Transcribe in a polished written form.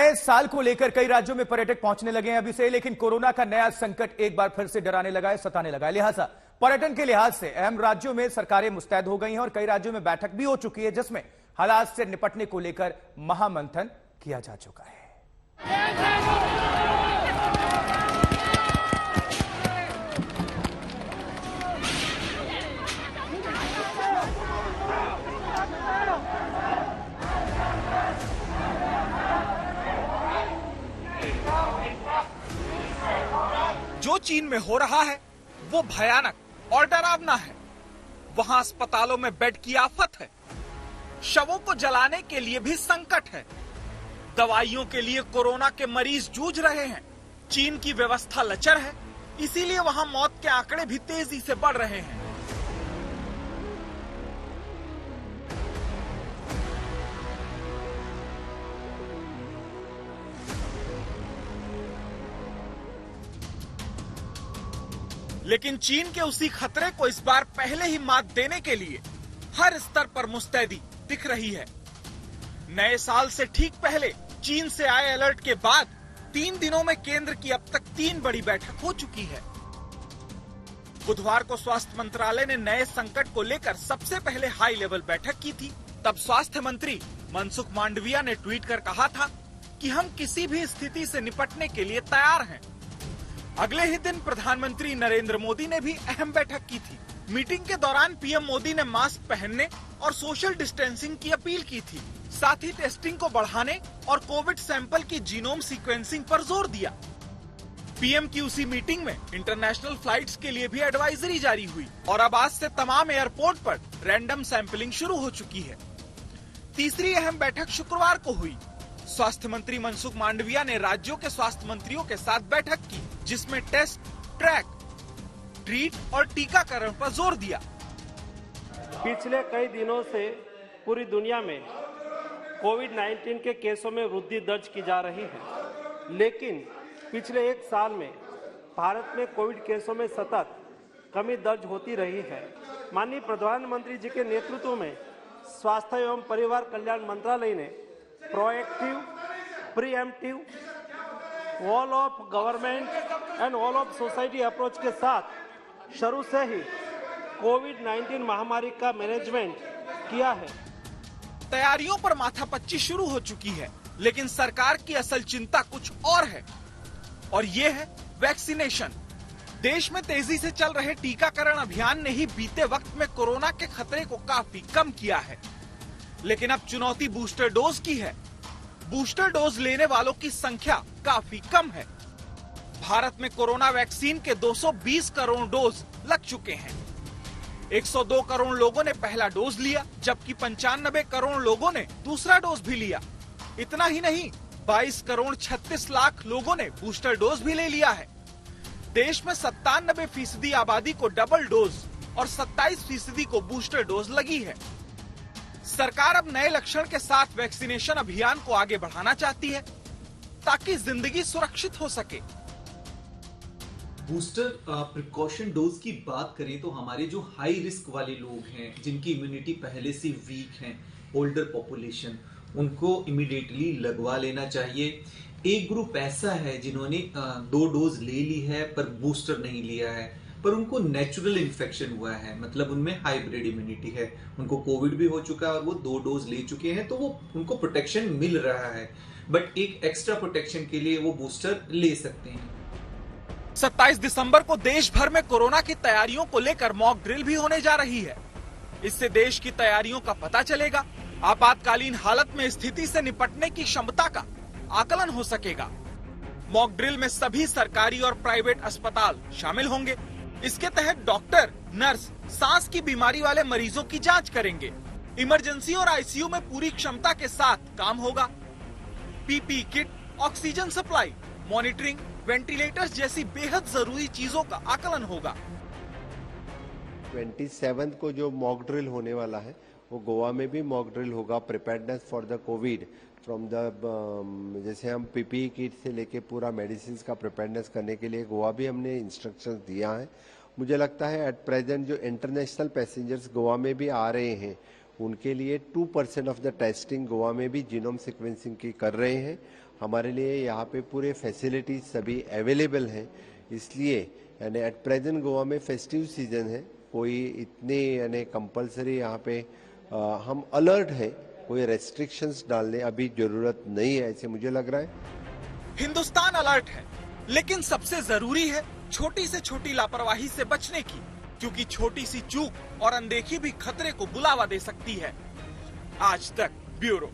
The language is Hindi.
नए साल को लेकर कई राज्यों में पर्यटक पहुंचने लगे हैं अभी से, लेकिन कोरोना का नया संकट एक बार फिर से डराने लगा है, सताने लगा है। लिहाजा पर्यटन के लिहाज से अहम राज्यों में सरकारें मुस्तैद हो गई हैं और कई राज्यों में बैठक भी हो चुकी है, जिसमें हालात से निपटने को लेकर महामंथन किया जा चुका है। जो चीन में हो रहा है वो भयानक और डरावना है। वहां अस्पतालों में बेड की आफत है, शवों को जलाने के लिए भी संकट है, दवाइयों के लिए कोरोना के मरीज जूझ रहे हैं। चीन की व्यवस्था लचर है, इसीलिए वहां मौत के आंकड़े भी तेजी से बढ़ रहे हैं। लेकिन चीन के उसी खतरे को इस बार पहले ही मात देने के लिए हर स्तर पर मुस्तैदी दिख रही है। नए साल से ठीक पहले चीन से आए अलर्ट के बाद 3 दिनों में केंद्र की अब तक 3 बड़ी बैठक हो चुकी है। बुधवार को स्वास्थ्य मंत्रालय ने नए संकट को लेकर सबसे पहले हाई लेवल बैठक की थी। तब स्वास्थ्य मंत्री मनसुख मांडविया ने ट्वीट कर कहा था कि हम किसी भी स्थिति से निपटने के लिए तैयार हैं। अगले ही दिन प्रधानमंत्री नरेंद्र मोदी ने भी अहम बैठक की थी। मीटिंग के दौरान पीएम मोदी ने मास्क पहनने और सोशल डिस्टेंसिंग की अपील की थी। साथ ही टेस्टिंग को बढ़ाने और कोविड सैंपल की जीनोम सीक्वेंसिंग पर जोर दिया। पीएम की उसी मीटिंग में इंटरनेशनल फ्लाइट्स के लिए भी एडवाइजरी जारी हुई और अब आज से तमाम एयरपोर्ट पर रैंडम सैंपलिंग शुरू हो चुकी है। तीसरी अहम बैठक शुक्रवार को हुई। स्वास्थ्य मंत्री मनसुख मांडविया ने राज्यों के स्वास्थ्य मंत्रियों के साथ बैठक की, जिसमें टेस्ट, ट्रैक, ट्रीट और टीकाकरण पर जोर दिया। पिछले कई दिनों से पूरी दुनिया में कोविड-19 के केसों में वृद्धि दर्ज की जा रही है, लेकिन पिछले 1 साल में भारत में कोविड केसों में सतत कमी दर्ज होती रही है। माननीय प्रधानमंत्री जी के नेतृत्व में स्वास्थ्य एवं परिवार कल्याण मंत्रालय ने proactive, pre-emptive, all of government and all of society approach के साथ शुरू से ही कोविड-19 महामारी का मैनेजमेंट किया है। तैयारियों पर माथापच्ची शुरू हो चुकी है, लेकिन सरकार की असल चिंता कुछ और है, और ये है वैक्सीनेशन। देश में तेजी से चल रहे टीकाकरण अभियान ने ही बीते वक्त में कोरोना के खतरे को काफी कम किया है, लेकिन अब चुनौती बूस्टर डोज की है। बूस्टर डोज लेने वालों की संख्या काफी कम है। भारत में कोरोना वैक्सीन के 220 करोड़ डोज लग चुके हैं। 102 करोड़ लोगों ने पहला डोज लिया, जबकि 95 करोड़ लोगों ने दूसरा डोज भी लिया। इतना ही नहीं, 22 करोड़ 36 लाख लोगों ने बूस्टर डोज भी ले लिया है। देश में 97% आबादी को डबल डोज और 27% को बूस्टर डोज लगी है। सरकार अब नए लक्षण के साथ वैक्सीनेशन अभियान को आगे बढ़ाना चाहती है, ताकि जिंदगी सुरक्षित हो सके। बूस्टर प्रिकॉशन डोज की बात करें तो हमारे जो हाई रिस्क वाले लोग हैं, जिनकी इम्यूनिटी पहले से वीक है, ओल्डर पॉपुलेशन, उनको इमीडिएटली लगवा लेना चाहिए। एक ग्रुप ऐसा है जिन्होंने 2 डोज ले ली है पर बूस्टर नहीं लिया है, पर उनको नेचुरल इन्फेक्शन हुआ है, मतलब उनमें हाइब्रिड इम्यूनिटी है, उनको कोविड भी हो चुका है और वो 2 डोज ले चुके हैं, तो वो उनको प्रोटेक्शन मिल रहा है, बट एक एक्स्ट्रा प्रोटेक्शन के लिए वो बूस्टर ले सकते हैं। 27 दिसंबर को देश भर में कोरोना की तैयारियों को लेकर मॉक ड्रिल भी होने जा रही है। इससे देश की तैयारियों का पता चलेगा, आपातकालीन हालत में स्थिति से निपटने की क्षमता का आकलन हो सकेगा। मॉक ड्रिल में सभी सरकारी और प्राइवेट अस्पताल शामिल होंगे। इसके तहत डॉक्टर, नर्स सांस की बीमारी वाले मरीजों की जांच करेंगे। इमरजेंसी और आईसीयू में पूरी क्षमता के साथ काम होगा। PP kit, oxygen supply, monitoring, ventilators जैसी बेहद जरूरी चीजों का आकलन होगा। 27 को जो मॉक ड्रिल होने वाला है वो गोवा में भी मॉक ड्रिल होगा। Preparedness for the Covid from the जैसे हम पीपीई किट से लेके पूरा मेडिसिन का प्रिपेयर्डनेस करने के लिए गोवा भी हमने इंस्ट्रक्शंस दिया है। मुझे लगता है एट प्रेजेंट जो इंटरनेशनल पैसेंजर्स गोवा में भी आ रहे हैं उनके लिए 2% ऑफ द टेस्टिंग गोवा में भी जीनोम सीक्वेंसिंग की कर रहे हैं। हमारे लिए यहाँ पे पूरे फैसिलिटीज सभी अवेलेबल हैं, इसलिए यानी एट प्रेजेंट गोवा में फेस्टिव सीजन है, कोई इतनी यानी कंपलसरी यहाँ पे हम अलर्ट है, कोई रेस्ट्रिक्शंस डालने अभी जरूरत नहीं है ऐसे मुझे लग रहा है। हिंदुस्तान अलर्ट है, लेकिन सबसे जरूरी है छोटी से छोटी लापरवाही से बचने की, क्योंकि छोटी सी चूक और अनदेखी भी खतरे को बुलावा दे सकती है। आज तक ब्यूरो।